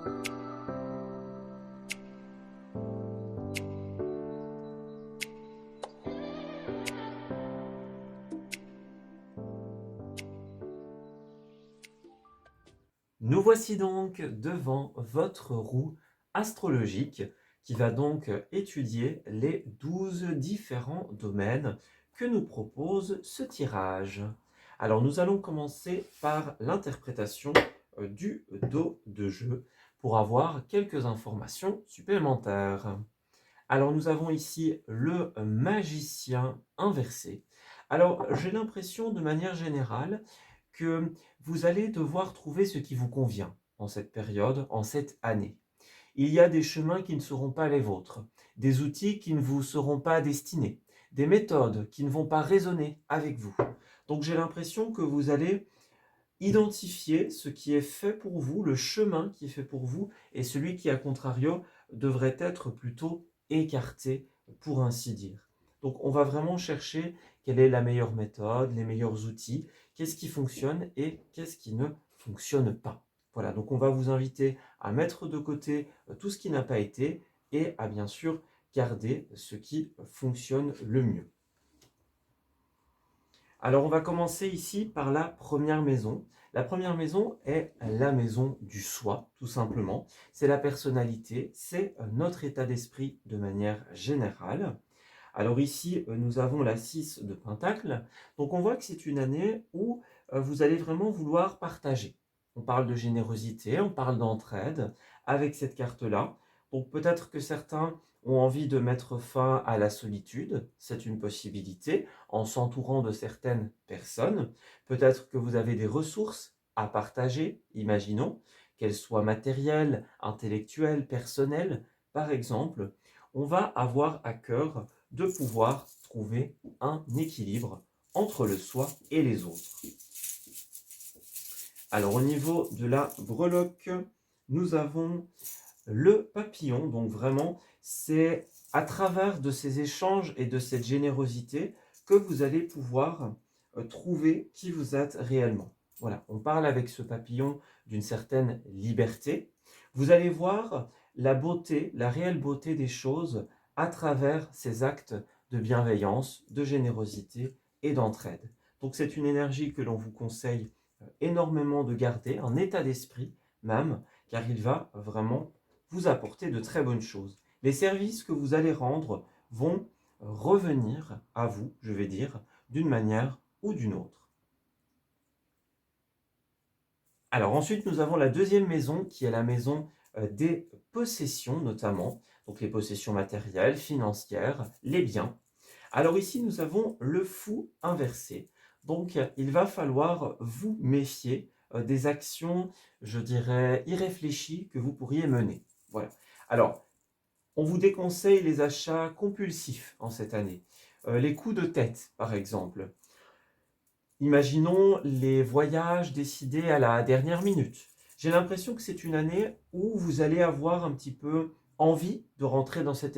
Nous voici donc devant votre roue astrologique qui va donc étudier les 12 différents domaines que nous propose ce tirage. Alors nous allons commencer par l'interprétation du dos de jeu pour avoir quelques informations supplémentaires. Alors nous avons ici le magicien inversé. Alors j'ai l'impression de manière générale que vous allez devoir trouver ce qui vous convient en cette période, en cette année. Il y a des chemins qui ne seront pas les vôtres, des outils qui ne vous seront pas destinés, des méthodes qui ne vont pas résonner avec vous. Donc j'ai l'impression que vous allez identifier ce qui est fait pour vous, le chemin qui est fait pour vous, et celui qui, à contrario, devrait être plutôt écarté, pour ainsi dire. Donc on va vraiment chercher quelle est la meilleure méthode, les meilleurs outils, qu'est-ce qui fonctionne et qu'est-ce qui ne fonctionne pas. Voilà, donc on va vous inviter à mettre de côté tout ce qui n'a pas été et à bien sûr garder ce qui fonctionne le mieux. Alors on va commencer ici par la première maison. La première maison est la maison du soi, tout simplement. C'est la personnalité, c'est notre état d'esprit de manière générale. Alors ici, nous avons la 6 de Pentacle. Donc on voit que c'est une année où vous allez vraiment vouloir partager. On parle de générosité, on parle d'entraide avec cette carte-là. Donc peut-être que certains ont envie de mettre fin à la solitude, c'est une possibilité, en s'entourant de certaines personnes. Peut-être que vous avez des ressources à partager, imaginons, qu'elles soient matérielles, intellectuelles, personnelles, par exemple. On va avoir à cœur de pouvoir trouver un équilibre entre le soi et les autres. Alors au niveau de la breloque, nous avons le papillon, donc vraiment c'est à travers de ces échanges et de cette générosité que vous allez pouvoir trouver qui vous êtes réellement. Voilà, on parle avec ce papillon d'une certaine liberté. Vous allez voir la beauté, la réelle beauté des choses à travers ces actes de bienveillance, de générosité et d'entraide. Donc c'est une énergie que l'on vous conseille énormément de garder, un état d'esprit même, car il va vraiment vous apporter de très bonnes choses. Les services que vous allez rendre vont revenir à vous, je vais dire, d'une manière ou d'une autre. Alors ensuite, nous avons la deuxième maison qui est la maison des possessions notamment, donc les possessions matérielles, financières, les biens. Alors ici, nous avons le fou inversé. Donc il va falloir vous méfier des actions, je dirais, irréfléchies que vous pourriez mener. Voilà. Alors, on vous déconseille les achats compulsifs en cette année. Les coups de tête, par exemple. Imaginons les voyages décidés à la dernière minute. J'ai l'impression que c'est une année où vous allez avoir un petit peu envie de rentrer dans cet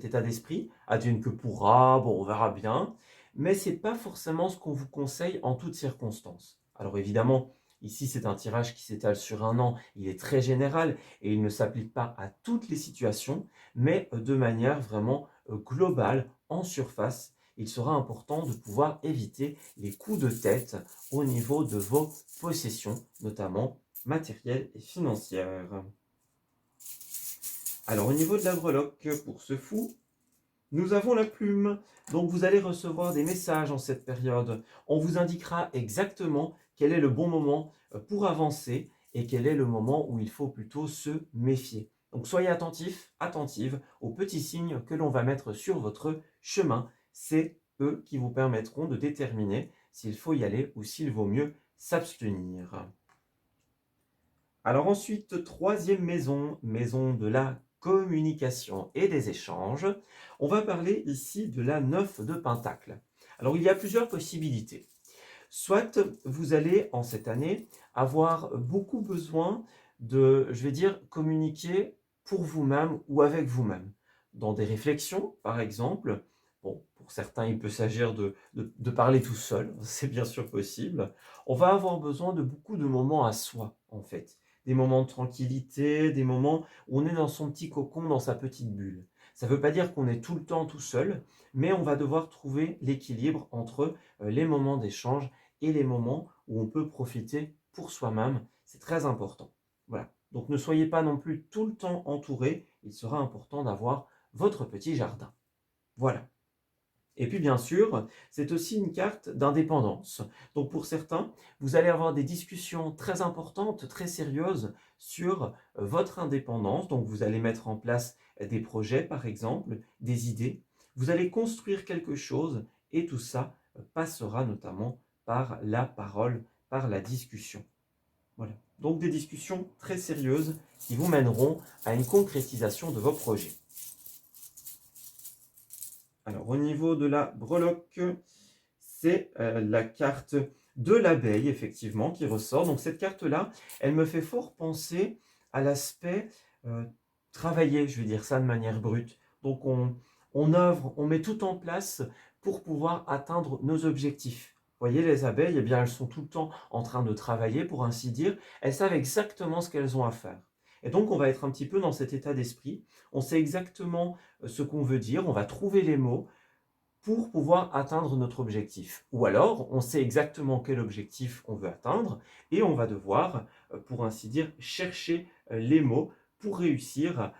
état d'esprit. Advienne que pourra, bon, on verra bien. Mais ce n'est pas forcément ce qu'on vous conseille en toutes circonstances. Alors évidemment, ici c'est un tirage qui s'étale sur un an. Il est très général et il ne s'applique pas à toutes les situations, mais de manière vraiment globale, en surface. Il sera important de pouvoir éviter les coups de tête au niveau de vos possessions, notamment matérielles et financières. Alors au niveau de la breloque, pour ce fou, nous avons la plume. Donc vous allez recevoir des messages en cette période. On vous indiquera exactement quel est le bon moment pour avancer et quel est le moment où il faut plutôt se méfier. Donc soyez attentifs, attentives aux petits signes que l'on va mettre sur votre chemin. C'est eux qui vous permettront de déterminer s'il faut y aller ou s'il vaut mieux s'abstenir. Alors ensuite, troisième maison, maison de la communication et des échanges. On va parler ici de la 9 de Pentacle. Alors il y a plusieurs possibilités. Soit vous allez en cette année avoir beaucoup besoin de, je vais dire, communiquer pour vous-même ou avec vous-même. Dans des réflexions, par exemple. Bon, pour certains, il peut s'agir de parler tout seul, c'est bien sûr possible. On va avoir besoin de beaucoup de moments à soi, en fait. des moments de tranquillité, des moments où on est dans son petit cocon, dans sa petite bulle. Ça ne veut pas dire qu'on est tout le temps tout seul, mais on va devoir trouver l'équilibre entre les moments d'échange et les moments où on peut profiter pour soi-même. C'est très important. Voilà. Donc ne soyez pas non plus tout le temps entouré. Il sera important d'avoir votre petit jardin. Voilà. Et puis bien sûr, c'est aussi une carte d'indépendance. Donc pour certains, vous allez avoir des discussions très importantes, très sérieuses sur votre indépendance. Donc vous allez mettre en place des projets, par exemple, des idées. Vous allez construire quelque chose et tout ça passera notamment par la parole, par la discussion. Voilà. Donc des discussions très sérieuses qui vous mèneront à une concrétisation de vos projets. Alors, au niveau de la breloque, c'est la carte de l'abeille, effectivement, qui ressort. Donc, cette carte-là, elle me fait fort penser à l'aspect travailler, je vais dire ça de manière brute. Donc, on œuvre, on met tout en place pour pouvoir atteindre nos objectifs. Vous voyez, les abeilles, eh bien, elles sont tout le temps en train de travailler, pour ainsi dire. Elles savent exactement ce qu'elles ont à faire. Et donc, on va être un petit peu dans cet état d'esprit. On sait exactement ce qu'on veut dire, on va trouver les mots pour pouvoir atteindre notre objectif. Ou alors, on sait exactement quel objectif on veut atteindre et on va devoir, pour ainsi dire, chercher les mots pour réussir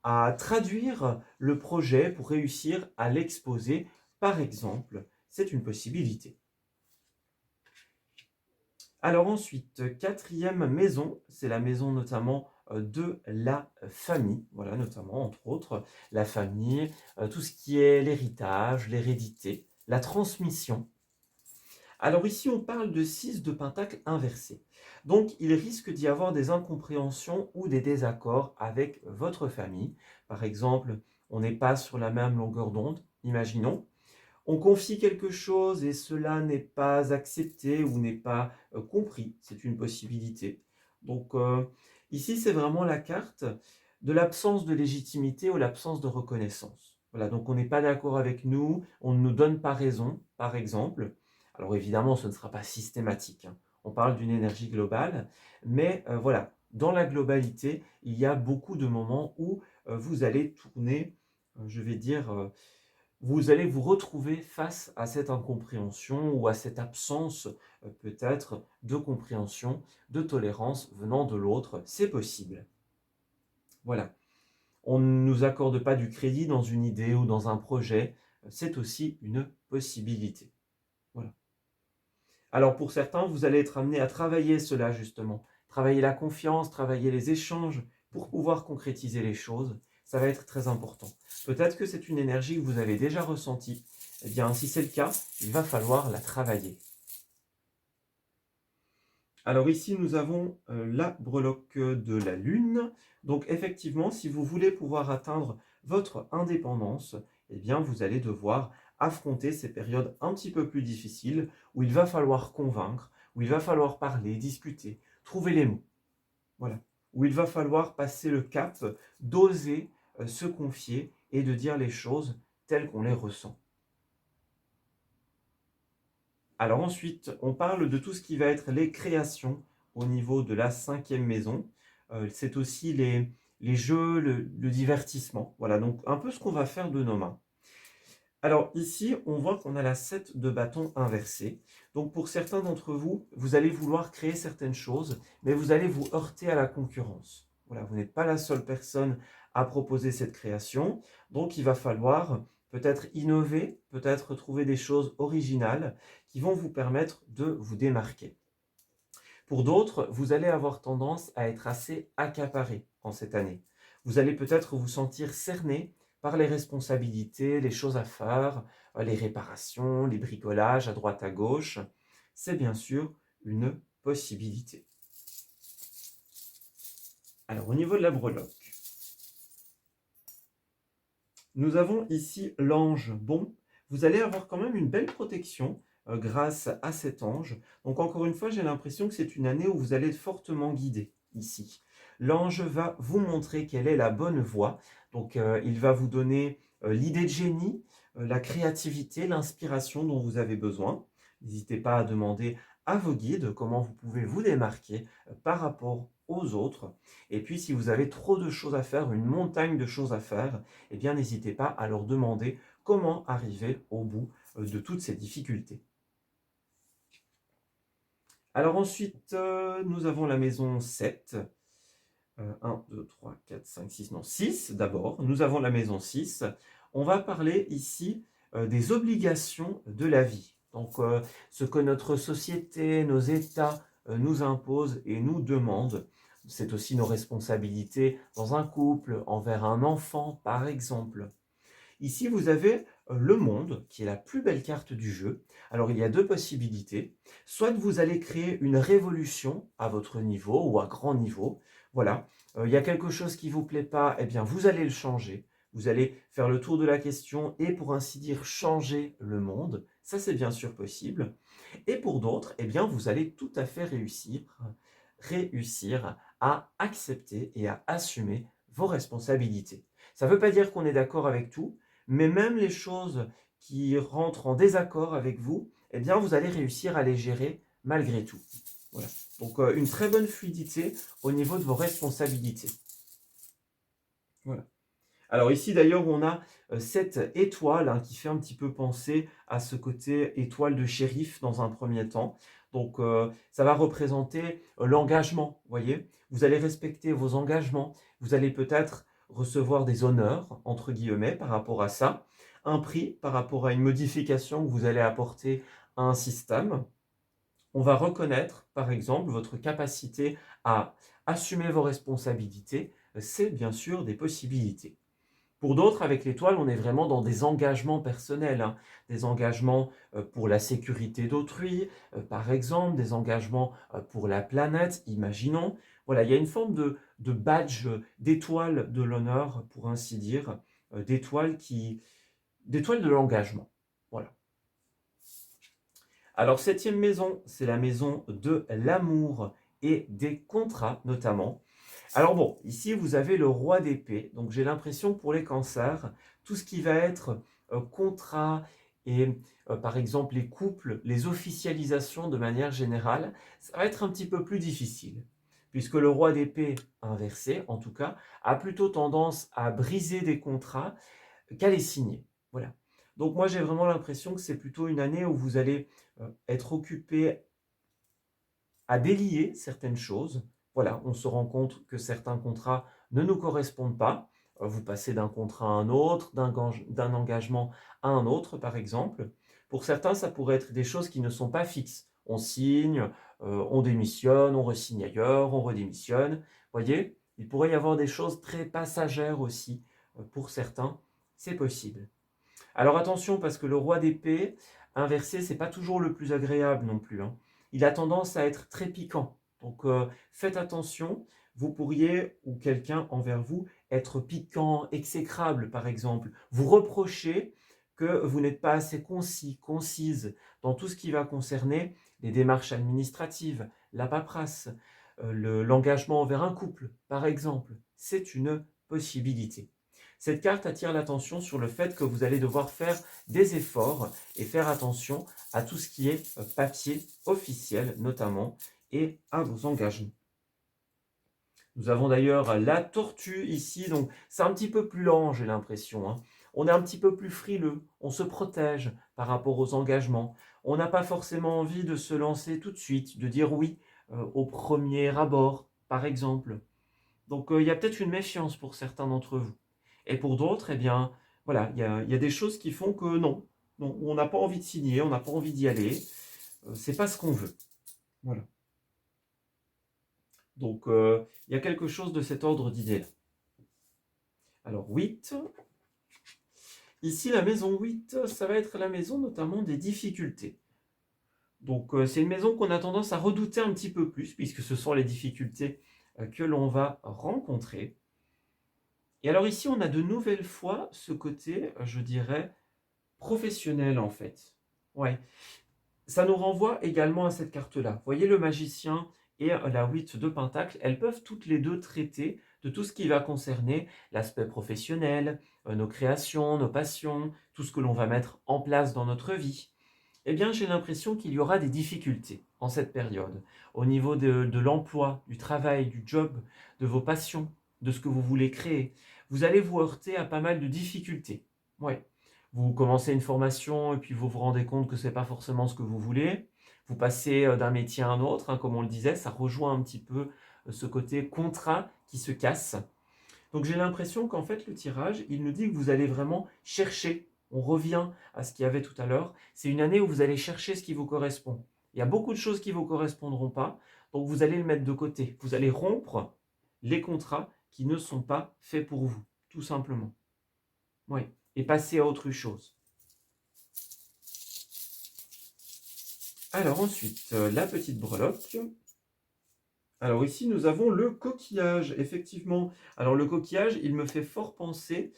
à traduire le projet, pour réussir à l'exposer. Par exemple, c'est une possibilité. Alors ensuite, quatrième maison, c'est la maison notamment de la famille, voilà, notamment, entre autres, la famille, tout ce qui est l'héritage, l'hérédité, la transmission. Alors ici, on parle de 6 de pentacle inversé. Donc, il risque d'y avoir des incompréhensions ou des désaccords avec votre famille. Par exemple, on n'est pas sur la même longueur d'onde, imaginons. On confie quelque chose et cela n'est pas accepté ou n'est pas compris. C'est une possibilité. Donc ici, c'est vraiment la carte de l'absence de légitimité ou l'absence de reconnaissance. Voilà, donc on n'est pas d'accord avec nous, on ne nous donne pas raison, par exemple. Alors évidemment, ce ne sera pas systématique, hein. On parle d'une énergie globale, mais voilà, dans la globalité, il y a beaucoup de moments où vous allez tourner, je vais dire, vous allez vous retrouver face à cette incompréhension ou à cette absence peut-être de compréhension, de tolérance venant de l'autre. C'est possible. Voilà. On ne nous accorde pas du crédit dans une idée ou dans un projet. C'est aussi une possibilité. Voilà. Alors pour certains, vous allez être amené à travailler cela justement. Travailler la confiance, travailler les échanges pour pouvoir concrétiser les choses. Ça va être très important. Peut-être que c'est une énergie que vous avez déjà ressentie. Eh bien, si c'est le cas, il va falloir la travailler. Alors ici, nous avons la breloque de la Lune. Donc effectivement, si vous voulez pouvoir atteindre votre indépendance, eh bien, vous allez devoir affronter ces périodes un petit peu plus difficiles où il va falloir convaincre, où il va falloir parler, discuter, trouver les mots. Voilà. Où il va falloir passer le cap d'oser se confier et de dire les choses telles qu'on les ressent. Alors ensuite, on parle de tout ce qui va être les créations au niveau de la cinquième maison. C'est aussi les jeux, le divertissement. Voilà, donc un peu ce qu'on va faire de nos mains. Alors ici, on voit qu'on a la 7 de bâton inversée. Donc pour certains d'entre vous, vous allez vouloir créer certaines choses, mais vous allez vous heurter à la concurrence. Voilà, vous n'êtes pas la seule personne à proposer cette création. Donc il va falloir peut-être innover, peut-être trouver des choses originales qui vont vous permettre de vous démarquer. Pour d'autres, vous allez avoir tendance à être assez accaparé en cette année. Vous allez peut-être vous sentir cerné par les responsabilités, les choses à faire, les réparations, les bricolages à droite à gauche. C'est bien sûr une possibilité. Alors au niveau de la breloque, nous avons ici l'ange bon. Vous allez avoir quand même une belle protection grâce à cet ange. Donc encore une fois, j'ai l'impression que c'est une année où vous allez être fortement guidé ici. L'ange va vous montrer quelle est la bonne voie. Donc il va vous donner l'idée de génie, la créativité, l'inspiration dont vous avez besoin. N'hésitez pas à demander à vos guides comment vous pouvez vous démarquer par rapport aux autres. Et puis, si vous avez trop de choses à faire, une montagne de choses à faire, eh bien, n'hésitez pas à leur demander comment arriver au bout de toutes ces difficultés. Alors ensuite, nous avons la maison 7. 1, 2, 3, 4, 5, 6, non, 6 d'abord. Nous avons la maison 6. On va parler ici des obligations de la vie. Donc, ce que notre société, nos États nous imposent et nous demandent. C'est aussi nos responsabilités dans un couple, envers un enfant, par exemple. Ici, vous avez le monde, qui est la plus belle carte du jeu. Alors, il y a deux possibilités. Soit vous allez créer une révolution à votre niveau ou à grand niveau. Voilà, il y a quelque chose qui ne vous plaît pas, eh bien, vous allez le changer. Vous allez faire le tour de la question et, pour ainsi dire, changer le monde. Ça, c'est bien sûr possible. Et pour d'autres, eh bien, vous allez tout à fait réussir à accepter et à assumer vos responsabilités. Ça ne veut pas dire qu'on est d'accord avec tout, mais même les choses qui rentrent en désaccord avec vous, eh bien, vous allez réussir à les gérer malgré tout. Voilà. Donc, une très bonne fluidité au niveau de vos responsabilités. Voilà. Alors ici, d'ailleurs, on a cette étoile hein, qui fait un petit peu penser à ce côté étoile de shérif dans un premier temps. Donc, ça va représenter l'engagement, vous voyez. Vous allez respecter vos engagements. Vous allez peut-être recevoir des honneurs, entre guillemets, par rapport à ça. Un prix par rapport à une modification que vous allez apporter à un système. On va reconnaître, par exemple, votre capacité à assumer vos responsabilités. C'est bien sûr des possibilités. Pour d'autres, avec l'étoile, on est vraiment dans des engagements personnels, hein. Des engagements pour la sécurité d'autrui, par exemple, des engagements pour la planète, imaginons. Voilà, il y a une forme de badge, d'étoile de l'honneur, pour ainsi dire, d'étoile de l'engagement. Voilà. Alors, septième maison, c'est la maison de l'amour et des contrats, notamment. Alors bon, ici, vous avez le roi d'épée. Donc, j'ai l'impression que pour les cancers, tout ce qui va être contrat et, par exemple, les couples, les officialisations de manière générale, ça va être un petit peu plus difficile. Puisque le roi d'épée inversé, en tout cas, a plutôt tendance à briser des contrats qu'à les signer. Voilà. Donc moi, j'ai vraiment l'impression que c'est plutôt une année où vous allez être occupé à délier certaines choses. Voilà, on se rend compte que certains contrats ne nous correspondent pas. Vous passez d'un contrat à un autre, d'un engagement à un autre, par exemple. Pour certains, ça pourrait être des choses qui ne sont pas fixes. On signe, on démissionne, on re-signe ailleurs, on redémissionne. Vous voyez, il pourrait y avoir des choses très passagères aussi. Pour certains, c'est possible. Alors attention, parce que le roi d'épée inversé, c'est pas toujours le plus agréable non plus, hein. Il a tendance à être très piquant. Donc faites attention, vous pourriez, ou quelqu'un envers vous, être piquant, exécrable par exemple. Vous reprochez que vous n'êtes pas assez concis, concise dans tout ce qui va concerner les démarches administratives, la paperasse, l'engagement envers un couple, par exemple. C'est une possibilité. Cette carte attire l'attention sur le fait que vous allez devoir faire des efforts et faire attention à tout ce qui est papier officiel notamment et à vos engagements. Nous avons d'ailleurs la tortue ici, donc c'est un petit peu plus lent, j'ai l'impression, hein. On est un petit peu plus frileux, on se protège par rapport aux engagements. On n'a pas forcément envie de se lancer tout de suite, de dire oui au premier abord, par exemple. Donc il y a peut-être une méfiance pour certains d'entre vous. Et pour d'autres, eh bien, voilà, il y a des choses qui font que non, non, on n'a pas envie de signer, on n'a pas envie d'y aller, c'est pas ce qu'on veut. Voilà. Donc, il y a quelque chose de cet ordre d'idée-là. Alors, 8. Ici, la maison 8, ça va être la maison notamment des difficultés. Donc, c'est une maison qu'on a tendance à redouter un petit peu plus, puisque ce sont les difficultés que l'on va rencontrer. Et alors ici, on a de nouvelles fois ce côté, je dirais, professionnel en fait. Ouais. Ça nous renvoie également à cette carte-là. Vous voyez le magicien et la 8 de Pentacle, elles peuvent toutes les deux traiter de tout ce qui va concerner l'aspect professionnel, nos créations, nos passions, tout ce que l'on va mettre en place dans notre vie. Eh bien, j'ai l'impression qu'il y aura des difficultés. en cette période, au niveau de l'emploi, du travail, du job, de vos passions, de ce que vous voulez créer. Vous allez vous heurter à pas mal de difficultés. Ouais. Vous commencez une formation et puis vous vous rendez compte que ce n'est pas forcément ce que vous voulez. Vous passez d'un métier à un autre, hein, comme on le disait, ça rejoint un petit peu ce côté contrat qui se casse. Donc j'ai l'impression qu'en fait le tirage, il nous dit que vous allez vraiment chercher. On revient à ce qu'il y avait tout à l'heure. C'est une année où vous allez chercher ce qui vous correspond. Il y a beaucoup de choses qui ne vous correspondront pas, donc vous allez le mettre de côté. Vous allez rompre les contrats qui ne sont pas faits pour vous, tout simplement. Oui, et passer à autre chose. Alors ensuite, la petite breloque. Alors ici, nous avons le coquillage, effectivement. Alors le coquillage, il me fait fort penser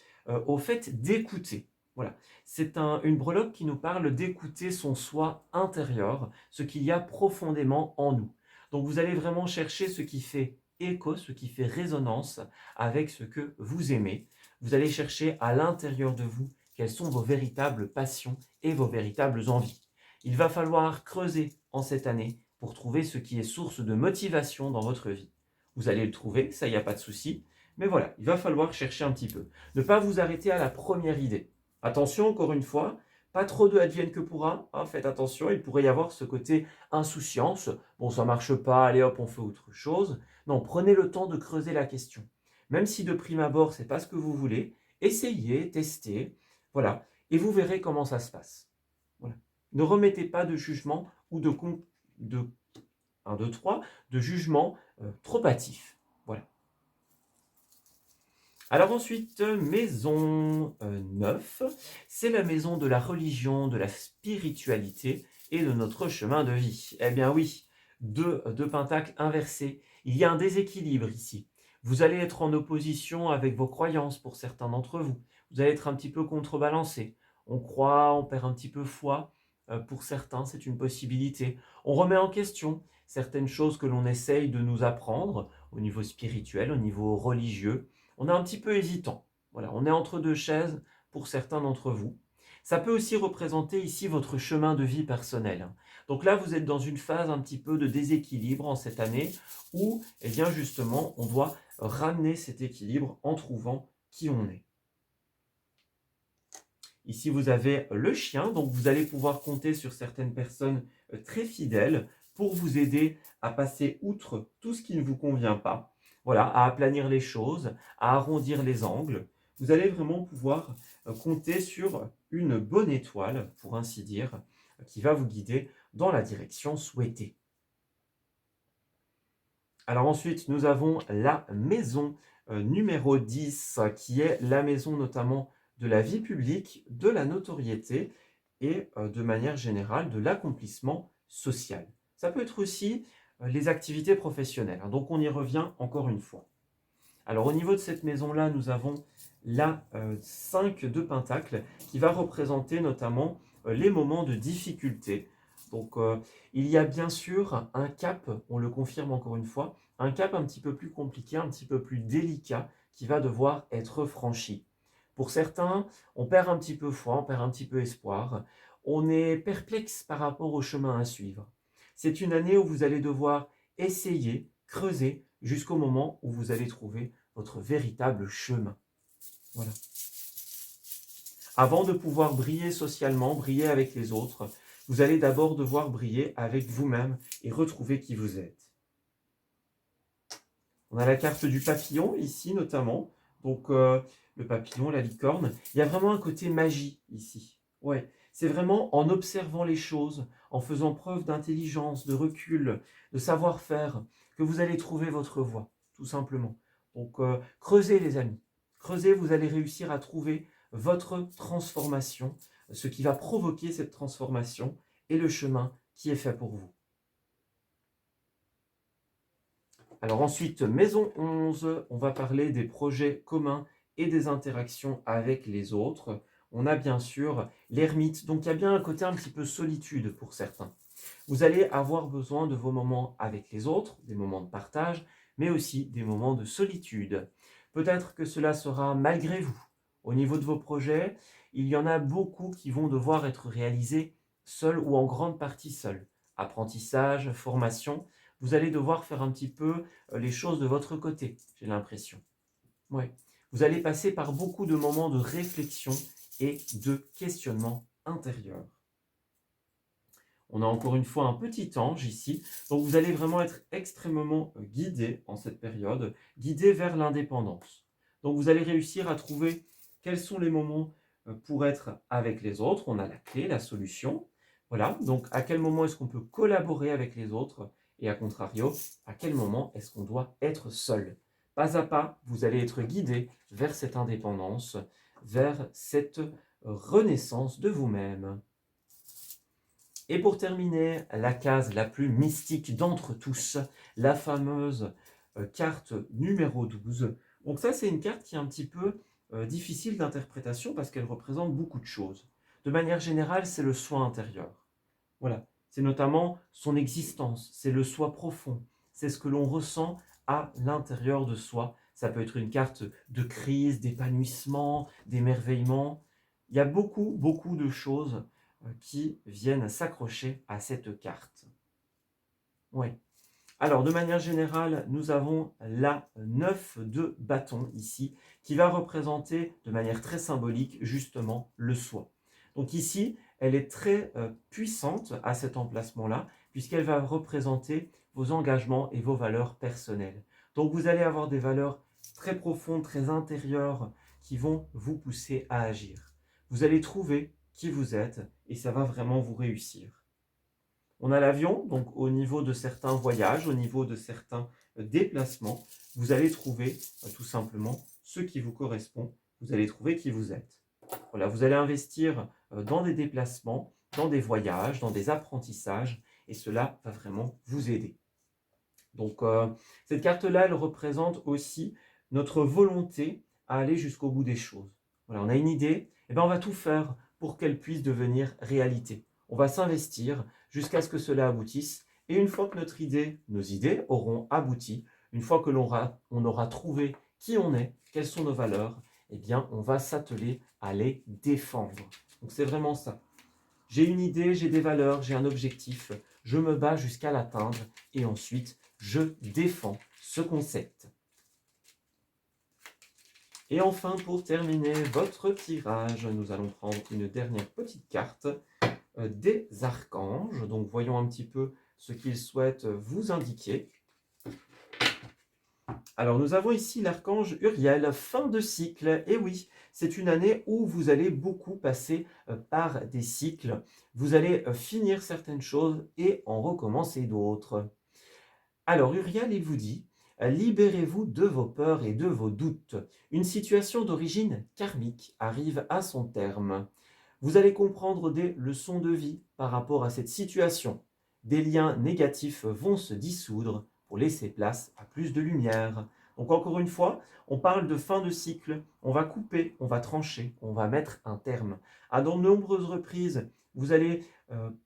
au fait d'écouter. Voilà, c'est une breloque qui nous parle d'écouter son soi intérieur, ce qu'il y a profondément en nous. Donc vous allez vraiment chercher ce qui fait écho, ce qui fait résonance avec ce que vous aimez. Vous allez chercher à l'intérieur de vous quelles sont vos véritables passions et vos véritables envies. Il va falloir creuser en cette année pour trouver ce qui est source de motivation dans votre vie. Vous allez le trouver, ça, il n'y a pas de souci. Mais voilà, il va falloir chercher un petit peu. Ne pas vous arrêter à la première idée. Attention, encore une fois, pas trop de advienne que pourra. Hein, faites attention, il pourrait y avoir ce côté insouciance. Bon, ça marche pas, allez hop, on fait autre chose. Non, prenez le temps de creuser la question. Même si de prime abord, c'est pas ce que vous voulez, essayez, testez, voilà, et vous verrez comment ça se passe. Voilà. Ne remettez pas de jugement ou de 1, 2, 3, de jugement trop hâtif. Voilà. Alors ensuite, maison 9, c'est la maison de la religion, de la spiritualité et de notre chemin de vie. Eh bien oui, deux pentacles inversés. Il y a un déséquilibre ici. Vous allez être en opposition avec vos croyances pour certains d'entre vous. Vous allez être un petit peu contrebalancé. On croit, on perd un petit peu foi. Pour certains, c'est une possibilité. On remet en question certaines choses que l'on essaye de nous apprendre au niveau spirituel, au niveau religieux. On est un petit peu hésitant. Voilà, on est entre deux chaises pour certains d'entre vous. Ça peut aussi représenter ici votre chemin de vie personnel. Donc là, vous êtes dans une phase un petit peu de déséquilibre en cette année où, eh bien justement, on doit ramener cet équilibre en trouvant qui on est. Ici, vous avez le chien, donc vous allez pouvoir compter sur certaines personnes très fidèles pour vous aider à passer outre tout ce qui ne vous convient pas. Voilà, à aplanir les choses, à arrondir les angles. Vous allez vraiment pouvoir compter sur une bonne étoile, pour ainsi dire, qui va vous guider dans la direction souhaitée. Alors ensuite, nous avons la maison numéro 10, qui est la maison notamment de la vie publique, de la notoriété et de manière générale de l'accomplissement social. Ça peut être aussi les activités professionnelles. Hein, donc on y revient encore une fois. Alors au niveau de cette maison-là, nous avons la 5 de Pentacle qui va représenter notamment les moments de difficulté. Donc il y a bien sûr un cap, on le confirme encore une fois, un cap un petit peu plus compliqué, un petit peu plus délicat qui va devoir être franchi. Pour certains, on perd un petit peu foi, on perd un petit peu espoir, on est perplexe par rapport au chemin à suivre. C'est une année où vous allez devoir essayer, creuser, jusqu'au moment où vous allez trouver votre véritable chemin. Voilà. Avant de pouvoir briller socialement, briller avec les autres, vous allez d'abord devoir briller avec vous-même et retrouver qui vous êtes. On a la carte du papillon ici notamment. Donc le papillon, la licorne. Il y a vraiment un côté magie ici. Ouais, c'est vraiment en observant les choses, en faisant preuve d'intelligence, de recul, de savoir-faire, que vous allez trouver votre voie, tout simplement. Donc creusez les amis. Creusez, vous allez réussir à trouver votre transformation, ce qui va provoquer cette transformation et le chemin qui est fait pour vous. Alors ensuite, maison 11, on va parler des projets communs et des interactions avec les autres. On a bien sûr l'ermite, donc il y a bien un côté un petit peu solitude pour certains. Vous allez avoir besoin de vos moments avec les autres, des moments de partage, mais aussi des moments de solitude. Peut-être que cela sera malgré vous. Au niveau de vos projets, il y en a beaucoup qui vont devoir être réalisés seuls ou en grande partie seuls. apprentissage, formation. Vous allez devoir faire un petit peu les choses de votre côté, j'ai l'impression. Ouais. Vous allez passer par beaucoup de moments de réflexion et de questionnement intérieur. On a encore une fois un petit ange ici, donc vous allez vraiment être extrêmement guidé en cette période, guidé vers l'indépendance. Donc vous allez réussir à trouver quels sont les moments pour être avec les autres. On a la clé, la solution. Voilà, donc à quel moment est-ce qu'on peut collaborer avec les autres et à contrario, à quel moment est-ce qu'on doit être seul. Pas à pas, vous allez être guidé vers cette indépendance, vers cette renaissance de vous-même. Et pour terminer, la case la plus mystique d'entre tous, la fameuse carte numéro 12. Donc ça, c'est une carte qui est un petit peu difficile d'interprétation parce qu'elle représente beaucoup de choses. De manière générale, c'est le soi intérieur. Voilà, c'est notamment son existence, c'est le soi profond, c'est ce que l'on ressent à l'intérieur de soi. Ça peut être une carte de crise, d'épanouissement, d'émerveillement. Il y a beaucoup, beaucoup de choses qui viennent s'accrocher à cette carte. Oui. Alors, de manière générale, nous avons la 9 de bâton ici, qui va représenter de manière très symbolique, justement, le soi. Donc ici, elle est très puissante à cet emplacement-là, puisqu'elle va représenter vos engagements et vos valeurs personnelles. Donc vous allez avoir des valeurs très profondes, très intérieures, qui vont vous pousser à agir. Vous allez trouver qui vous êtes, et ça va vraiment vous réussir. On a l'avion, donc au niveau de certains voyages, au niveau de certains déplacements, vous allez trouver tout simplement ce qui vous correspond, vous allez trouver qui vous êtes. Voilà, vous allez investir dans des déplacements, dans des voyages, dans des apprentissages, et cela va vraiment vous aider. Donc cette carte-là, elle représente aussi notre volonté à aller jusqu'au bout des choses. Voilà, on a une idée, et bien on va tout faire pour qu'elle puisse devenir réalité. On va s'investir jusqu'à ce que cela aboutisse. Et une fois que nos idées auront abouti, une fois que on aura trouvé qui on est, quelles sont nos valeurs, eh bien, on va s'atteler à les défendre. Donc, c'est vraiment ça. J'ai une idée, j'ai des valeurs, j'ai un objectif, je me bats jusqu'à l'atteindre et ensuite, je défends ce concept. Et enfin, pour terminer votre tirage, nous allons prendre une dernière petite carte des archanges. Donc, voyons un petit peu ce qu'ils souhaitent vous indiquer. Alors, nous avons ici l'archange Uriel, fin de cycle. Et oui, c'est une année où vous allez beaucoup passer par des cycles. Vous allez finir certaines choses et en recommencer d'autres. Alors, Uriel, il vous dit, libérez-vous de vos peurs et de vos doutes. Une situation d'origine karmique arrive à son terme. Vous allez comprendre des leçons de vie par rapport à cette situation. Des liens négatifs vont se dissoudre pour laisser place à plus de lumière. Donc encore une fois, on parle de fin de cycle. On va couper, on va trancher, on va mettre un terme. À de nombreuses reprises, vous allez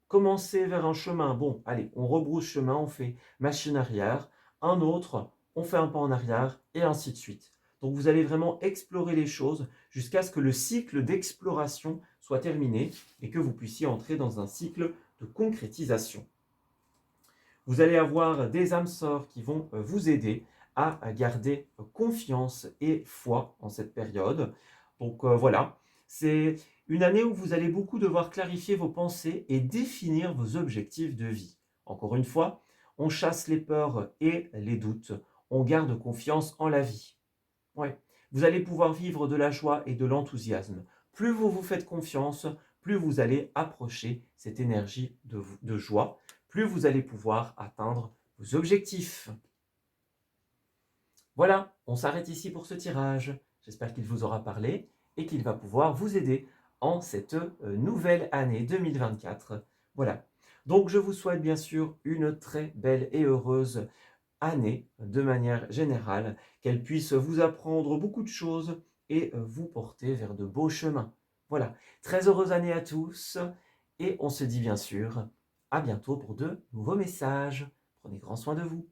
commencer vers un chemin. Bon, allez, on rebrousse chemin, on fait machine arrière. Un autre, on fait un pas en arrière et ainsi de suite. Donc vous allez vraiment explorer les choses jusqu'à ce que le cycle d'exploration soit terminé et que vous puissiez entrer dans un cycle de concrétisation. Vous allez avoir des âmes sœurs qui vont vous aider à garder confiance et foi en cette période. Donc voilà, c'est une année où vous allez beaucoup devoir clarifier vos pensées et définir vos objectifs de vie. Encore une fois, on chasse les peurs et les doutes, on garde confiance en la vie. Ouais. Vous allez pouvoir vivre de la joie et de l'enthousiasme. Plus vous vous faites confiance, plus vous allez approcher cette énergie de joie, plus vous allez pouvoir atteindre vos objectifs. Voilà, on s'arrête ici pour ce tirage. J'espère qu'il vous aura parlé et qu'il va pouvoir vous aider en cette nouvelle année 2024. Voilà. Donc je vous souhaite bien sûr une très belle et heureuse année de manière générale, qu'elle puisse vous apprendre beaucoup de choses et vous porter vers de beaux chemins. Voilà, très heureuse année à tous et on se dit bien sûr à bientôt pour de nouveaux messages. Prenez grand soin de vous.